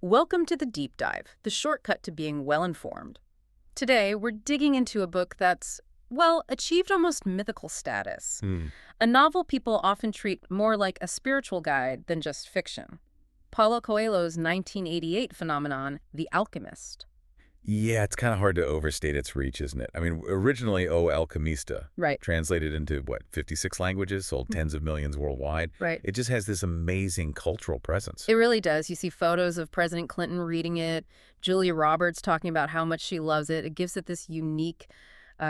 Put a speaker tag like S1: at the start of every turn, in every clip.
S1: Welcome to the Deep Dive, the shortcut to being well-informed. Today, we're digging into a book that's, well, achieved almost mythical status. A novel people often treat more like a spiritual guide than just fiction. Paulo Coelho's 1988 phenomenon, The Alchemist.
S2: Yeah, it's kind of hard to overstate its reach, isn't it? I mean, originally O Alchemista,
S1: Right.
S2: translated into, 56 languages, sold tens of millions worldwide.
S1: Right.
S2: It just has this amazing cultural presence.
S1: It really does. You see photos of President Clinton reading it, Julia Roberts talking about how much she loves it. It gives it this unique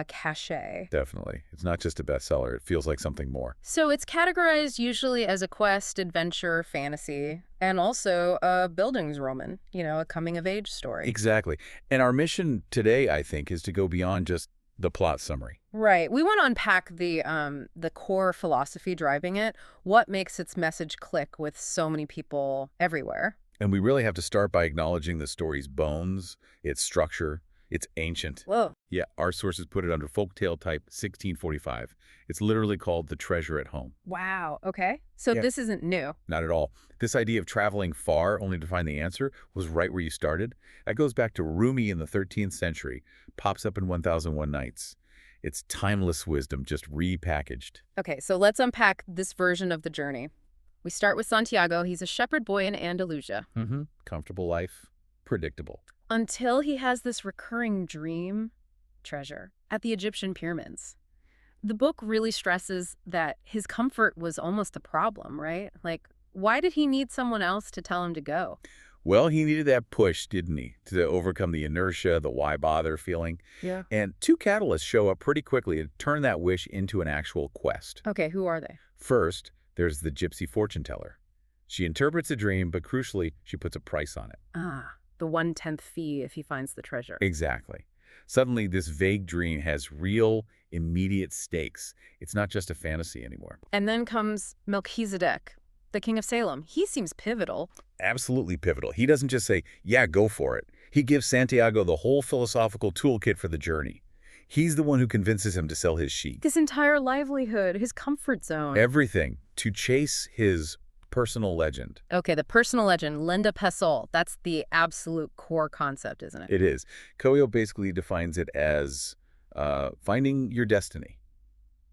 S1: cachet.
S2: Definitely. It's not just a bestseller. It feels like something more.
S1: So it's categorized usually as a quest, adventure, fantasy, and also a Bildungsroman, a coming-of-age story.
S2: Exactly. And our mission today, I think, is to go beyond just the plot summary.
S1: Right. We want to unpack the core philosophy driving it, what makes its message click with so many people everywhere.
S2: And we really have to start by acknowledging the story's bones, its structure. It's ancient.
S1: Whoa.
S2: Yeah, our sources put it under folktale type 1645. It's literally called The Treasure at Home.
S1: Wow. Okay. So
S2: Yeah.
S1: This isn't new.
S2: Not at all. This idea of traveling far only to find the answer was right where you started. That goes back to Rumi in the 13th century, pops up in 1001 Nights. It's timeless wisdom, just repackaged.
S1: Okay, so let's unpack this version of the journey. We start with Santiago. He's a shepherd boy in Andalusia.
S2: Comfortable life, predictable.
S1: Until he has this recurring dream treasure at the Egyptian pyramids. The book really stresses that his comfort was almost a problem, right? Like, why did he need someone else to tell him to go?
S2: Well, he needed that push, didn't he, to overcome the inertia, the why bother feeling.
S1: Yeah.
S2: And two catalysts show up pretty quickly to turn that wish into an actual quest.
S1: Okay, who are they?
S2: First, there's the gypsy fortune teller. She interprets a dream, but crucially, she puts a price on it.
S1: The 1/10 fee if he finds the treasure.
S2: Exactly. Suddenly, this vague dream has real, immediate stakes. It's not just a fantasy anymore.
S1: And then comes Melchizedek, the king of Salem. He seems pivotal.
S2: Absolutely pivotal. He doesn't just say, yeah, go for it. He gives Santiago the whole philosophical toolkit for the journey. He's the one who convinces him to sell his sheep.
S1: His entire livelihood, his comfort zone.
S2: Everything to chase his personal legend.
S1: Okay, the personal legend, Linda Pessoa. That's the absolute core concept, isn't it?
S2: It is. Coelho basically defines it as finding your destiny,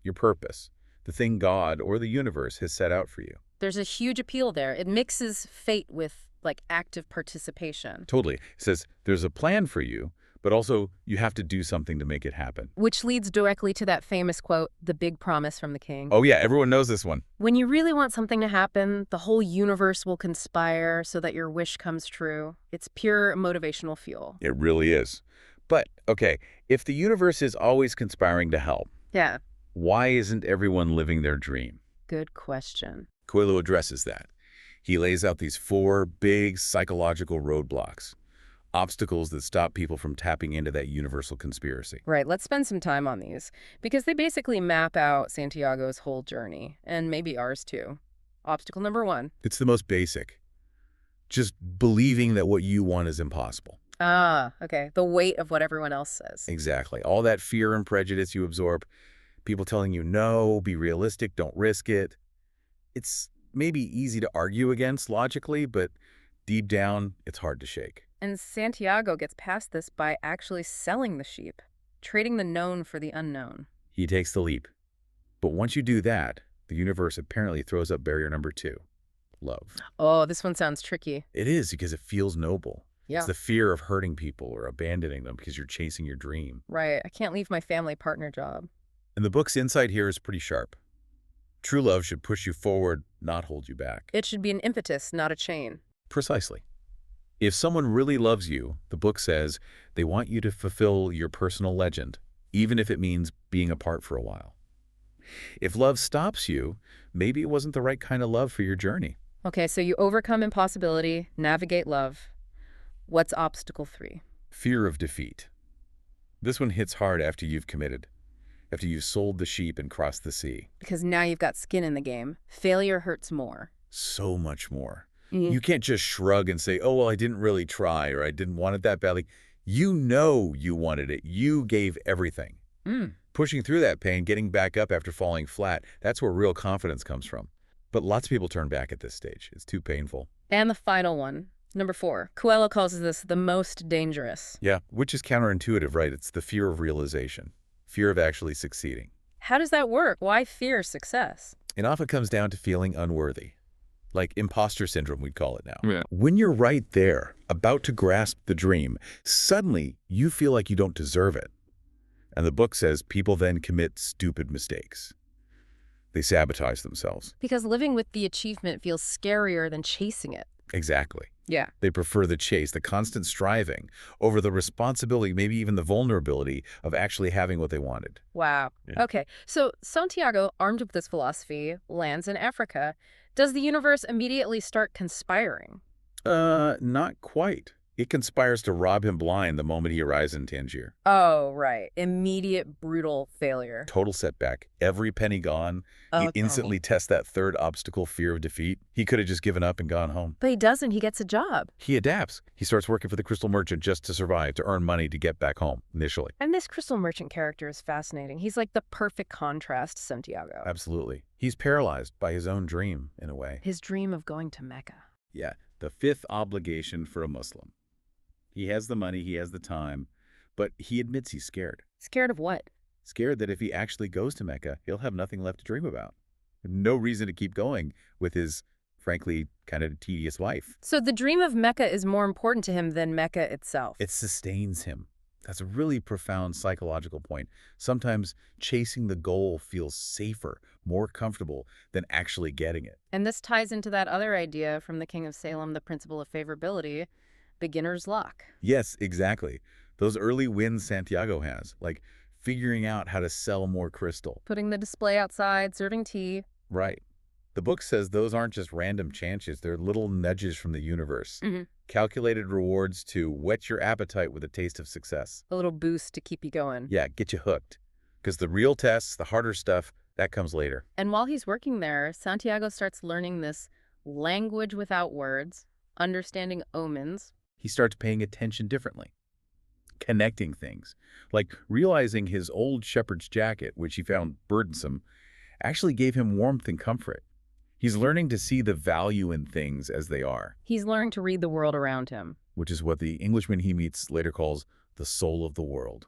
S2: your purpose, the thing God or the universe has set out for you.
S1: There's a huge appeal there. It mixes fate with, active participation.
S2: Totally. It says there's a plan for you, but also you have to do something to make it happen.
S1: Which leads directly to that famous quote, the big promise from the king.
S2: Oh yeah, everyone knows this one.
S1: When you really want something to happen, the whole universe will conspire so that your wish comes true. It's pure motivational fuel.
S2: It really is. But, okay, if the universe is always conspiring to help,
S1: Yeah,
S2: why isn't everyone living their dream?
S1: good question.
S2: Coelho addresses that. He lays out these 4 big psychological roadblocks, obstacles that stop people from tapping into that universal conspiracy.
S1: Right, let's spend some time on these, because they basically map out Santiago's whole journey, and maybe ours too. Obstacle number 1.
S2: It's the most basic. Just believing that what you want is impossible.
S1: Okay, the weight of what everyone else says.
S2: Exactly. All that fear and prejudice you absorb, people telling you no, be realistic, don't risk it. It's maybe easy to argue against logically, but deep down, it's hard to shake.
S1: And Santiago gets past this by actually selling the sheep, trading the known for the unknown.
S2: He takes the leap. But once you do that, the universe apparently throws up barrier number 2, love.
S1: Oh, this one sounds tricky.
S2: It is because it feels noble.
S1: Yeah.
S2: It's the fear of hurting people or abandoning them because you're chasing your dream.
S1: Right, I can't leave my family partner job.
S2: And the book's insight here is pretty sharp. True love should push you forward, not hold you back.
S1: It should be an impetus, not a chain.
S2: Precisely. If someone really loves you, the book says, they want you to fulfill your personal legend, even if it means being apart for a while. If love stops you, maybe it wasn't the right kind of love for your journey.
S1: Okay, so you overcome impossibility, navigate love. What's obstacle 3?
S2: Fear of defeat. This one hits hard after you've committed, after you've sold the sheep and crossed the sea.
S1: Because now you've got skin in the game. Failure hurts more.
S2: So much more. You can't just shrug and say, oh, well, I didn't really try, or I didn't want it that badly. You know you wanted it. You gave everything. Pushing through that pain, getting back up after falling flat, that's where real confidence comes from. But lots of people turn back at this stage. It's too painful.
S1: And the final one, Number 4, Coelho calls this the most dangerous.
S2: Yeah, which is counterintuitive, right? It's the fear of realization, fear of actually succeeding.
S1: How does that work? Why fear success?
S2: It often comes down to feeling unworthy, like imposter syndrome, we'd call it now.
S3: Yeah.
S2: When you're right there, about to grasp the dream, suddenly you feel like you don't deserve it. And the book says people then commit stupid mistakes. They sabotage themselves.
S1: Because living with the achievement feels scarier than chasing it.
S2: Exactly.
S1: Yeah.
S2: They prefer the chase, the constant striving, over the responsibility, maybe even the vulnerability of actually having what they wanted.
S1: Wow.
S2: Yeah.
S1: Okay, so Santiago, armed with this philosophy, lands in Africa. Does the universe immediately start conspiring?
S2: Not quite. It conspires to rob him blind the moment he arrives in Tangier.
S1: Oh, right. Immediate, brutal failure.
S2: Total setback. Every penny gone.
S1: Oh,
S2: He
S1: tell
S2: instantly
S1: me.
S2: tests that third obstacle, fear of defeat. He could have just given up and gone home.
S1: But he doesn't. He gets a job.
S2: He adapts. He starts working for the crystal merchant just to survive, to earn money to get back home, initially.
S1: And this crystal merchant character is fascinating. He's like the perfect contrast to Santiago.
S2: Absolutely. He's paralyzed by his own dream, in a way.
S1: His dream of going to Mecca.
S2: Yeah, the fifth obligation for a Muslim. He has the money, he has the time, but he admits he's scared.
S1: Scared of what?
S2: Scared that if he actually goes to Mecca, he'll have nothing left to dream about. No reason to keep going with his, frankly, kind of tedious life.
S1: So the dream of Mecca is more important to him than Mecca itself.
S2: It sustains him. That's a really profound psychological point. Sometimes chasing the goal feels safer, more comfortable than actually getting it.
S1: And this ties into that other idea from the King of Salem, the principle of favorability, beginner's luck.
S2: Yes, exactly. Those early wins Santiago has, like figuring out how to sell more crystal.
S1: Putting the display outside, serving tea.
S2: Right. The book says those aren't just random chances. They're little nudges from the universe.
S1: Mhm.
S2: Calculated rewards to whet your appetite with a taste of success.
S1: A little boost to keep you going.
S2: Yeah, get you hooked. Because the real tests, the harder stuff, that comes later.
S1: And while he's working there, Santiago starts learning this language without words, understanding omens.
S2: He starts paying attention differently. Connecting things. Like realizing his old shepherd's jacket, which he found burdensome, actually gave him warmth and comfort. He's learning to see the value in things as they are,
S1: He's learning to read the world around him.
S2: which is what the Englishman he meets later calls the soul of the world.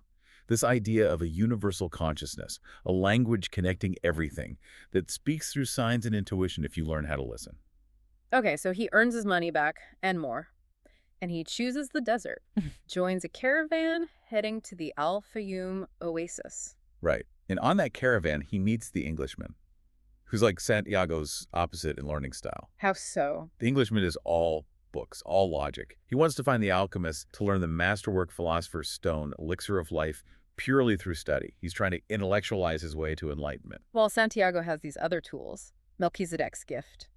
S2: This idea of a universal consciousness, a language connecting everything that speaks through signs and intuition if you learn how to listen.
S1: Okay, so he earns his money back and more. And he chooses the desert, joins a caravan heading to the Al Fayoum oasis.
S2: Right. And on that caravan, he meets the Englishman, who's like Santiago's opposite in learning style.
S1: How so?
S2: The Englishman is all books, all logic. He wants to find the alchemist to learn the masterwork philosopher's stone, elixir of life, purely through study. He's trying to intellectualize his way to enlightenment.
S1: While Santiago has these other tools, Melchizedek's gift,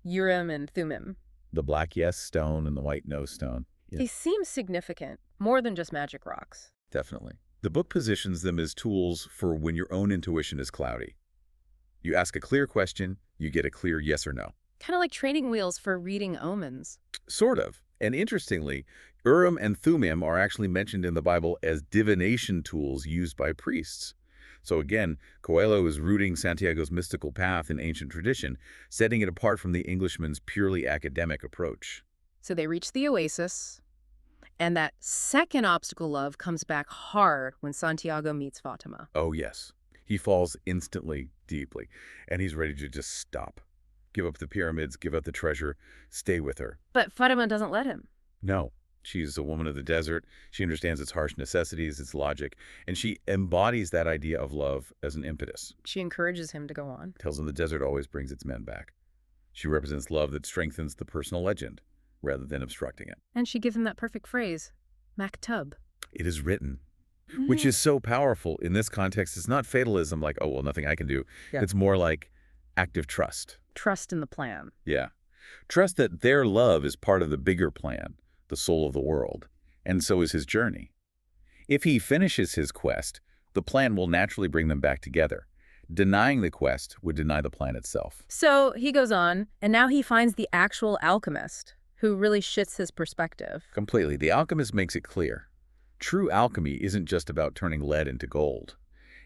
S1: Urim and Thummim.
S2: The black yes stone and the white no stone. Yeah,
S1: They seem significant, more than just magic rocks.
S2: definitely. The book positions them as tools for when your own intuition is cloudy. You ask a clear question, you get a clear yes or no.
S1: Kind of like training wheels for reading omens.
S2: Sort of. And interestingly, Urim and Thummim are actually mentioned in the Bible as divination tools used by priests. So again, Coelho is rooting Santiago's mystical path in ancient tradition, setting it apart from the Englishman's purely academic approach.
S1: So they reach the oasis, and that second obstacle love comes back hard when Santiago meets Fatima.
S2: Oh yes, he falls instantly, deeply, and he's ready to just stop. Give up the pyramids, give up the treasure, stay with her.
S1: But Fatima doesn't let him.
S2: No, she's a woman of the desert. She understands its harsh necessities, its logic, and she embodies that idea of love as an impetus.
S1: She encourages him to go on.
S2: Tells him the desert always brings its men back. She represents love that strengthens the personal legend rather than obstructing it.
S1: And she gives him that perfect phrase, maktub.
S2: It is written, which is so powerful in this context. It's not fatalism like, oh, well, nothing I can do.
S1: Yeah.
S2: It's more like active trust.
S1: Trust in the plan.
S2: Yeah. Trust that their love is part of the bigger plan, the soul of the world, and so is his journey. If he finishes his quest, the plan will naturally bring them back together. Denying the quest would deny the plan itself.
S1: So he goes on, and now he finds the actual alchemist, who really shifts his perspective.
S2: Completely. The alchemist makes it clear. True alchemy isn't just about turning lead into gold.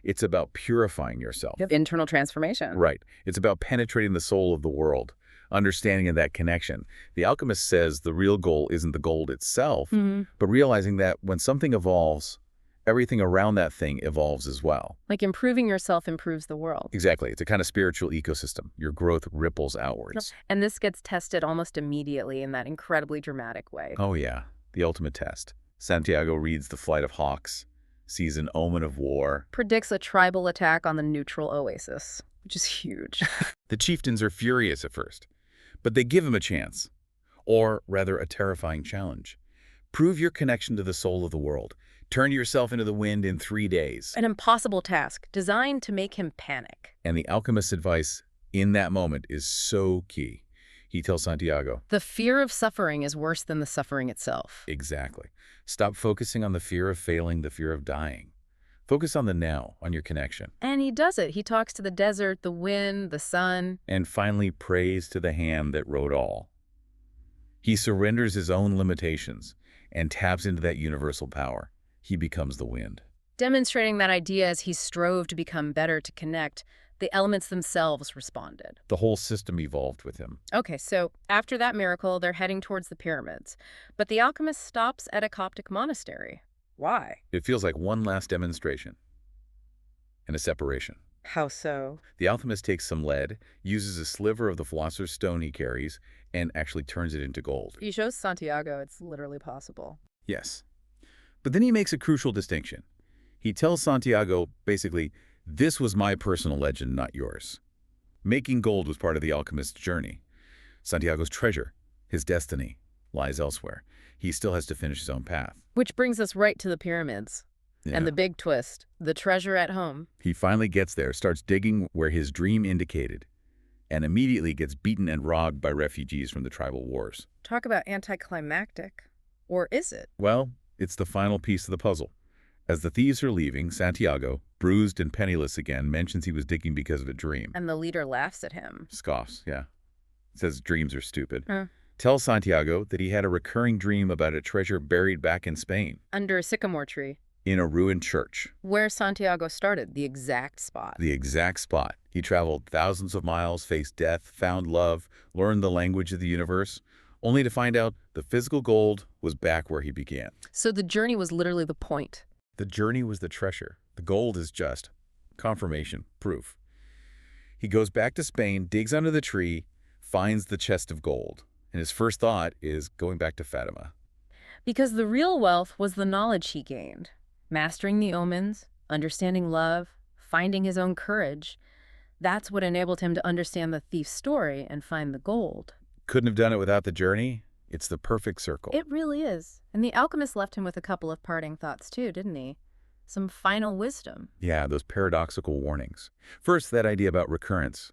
S2: It's about purifying yourself.
S1: Internal transformation.
S2: Right. It's about penetrating the soul of the world, understanding of that connection. The alchemist says the real goal isn't the gold itself, but realizing that when something evolves, everything around that thing evolves as well.
S1: Like improving yourself improves the world.
S2: Exactly. It's a kind of spiritual ecosystem. Your growth ripples outwards.
S1: And this gets tested almost immediately in that incredibly dramatic way.
S2: Oh, yeah. The ultimate test. Santiago reads the flight of hawks, sees an omen of war.
S1: Predicts a tribal attack on the neutral oasis, which is huge.
S2: The chieftains are furious at first, but they give him a chance. Or, rather, a terrifying challenge. Prove your connection to the soul of the world. Turn yourself into the wind in 3 days.
S1: An impossible task designed to make him panic.
S2: And the alchemist's advice in that moment is so key. He tells Santiago,
S1: The fear of suffering is worse than the suffering itself.
S2: exactly. Stop focusing on the fear of failing, the fear of dying. Focus on the now, on your connection.
S1: And he does it. He talks to the desert, the wind, the sun.
S2: And finally prays to the hand that wrote all. He surrenders his own limitations and taps into that universal power. He becomes the wind.
S1: Demonstrating that idea as he strove to become better to connect, the elements themselves responded.
S2: The whole system evolved with him.
S1: Okay, so after that miracle, they're heading towards the pyramids. But the alchemist stops at a Coptic monastery. Why?
S2: It feels like one last demonstration and a separation.
S1: How so?
S2: The alchemist takes some lead, uses a sliver of the philosopher's stone he carries, and actually turns it into gold.
S1: He shows Santiago it's literally possible.
S2: Yes. But then he makes a crucial distinction. He tells Santiago, basically, this was my personal legend, not yours. Making gold was part of the alchemist's journey. Santiago's treasure, his destiny, lies elsewhere. He still has to finish his own path.
S1: Which brings us right to the pyramids.
S2: Yeah.
S1: And the big twist, the treasure at home.
S2: He finally gets there, starts digging where his dream indicated, and immediately gets beaten and robbed by refugees from the tribal wars.
S1: Talk about anticlimactic. Or is it?
S2: Well, it's the final piece of the puzzle. As the thieves are leaving, Santiago, bruised and penniless again, mentions he was digging because of a dream.
S1: And the leader laughs at him.
S2: Scoffs, yeah. Says dreams are stupid.
S1: Huh.
S2: Tells Santiago that he had a recurring dream about a treasure buried back in Spain,
S1: Under a sycamore tree.
S2: in a ruined church.
S1: Where Santiago started, the exact spot.
S2: The exact spot. He traveled thousands of miles, faced death, found love, learned the language of the universe, only to find out the physical gold was back where he began.
S1: So the journey was literally the point.
S2: The journey was the treasure. The gold is just confirmation, proof. He goes back to Spain, digs under the tree, finds the chest of gold. And his first thought is going back to Fatima.
S1: Because the real wealth was the knowledge he gained. Mastering the omens, understanding love, finding his own courage. That's what enabled him to understand the thief's story and find the gold.
S2: Couldn't have done it without the journey. It's the perfect circle.
S1: It really is. And the alchemist left him with a couple of parting thoughts too, didn't he? Some final wisdom.
S2: Yeah, those paradoxical warnings. First, that idea about recurrence.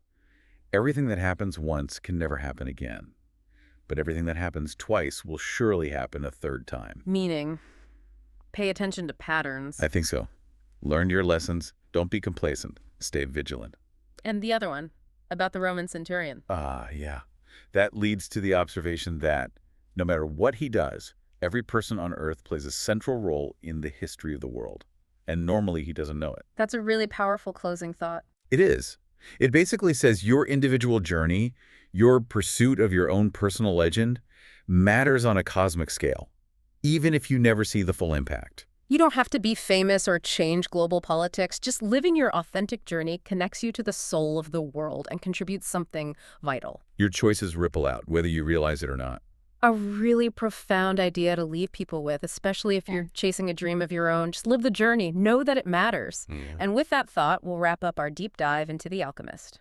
S2: Everything that happens once can never happen again. But everything that happens twice will surely happen a third time.
S1: Meaning, pay attention to patterns.
S2: I think so. Learn your lessons. Don't be complacent. Stay vigilant.
S1: And the other one, about the Roman centurion.
S2: Yeah. That leads to the observation that no matter what he does, every person on Earth plays a central role in the history of the world. And normally he doesn't know it.
S1: That's a really powerful closing thought.
S2: It is. It basically says your individual journey, your pursuit of your own personal legend, matters on a cosmic scale, even if you never see the full impact.
S1: You don't have to be famous or change global politics. Just living your authentic journey connects you to the soul of the world and contributes something vital.
S2: Your choices ripple out, whether you realize it or not.
S1: A really profound idea to leave people with, especially if you're chasing a dream of your own. Just live the journey. Know that it matters. And with that thought, we'll wrap up our deep dive into The Alchemist.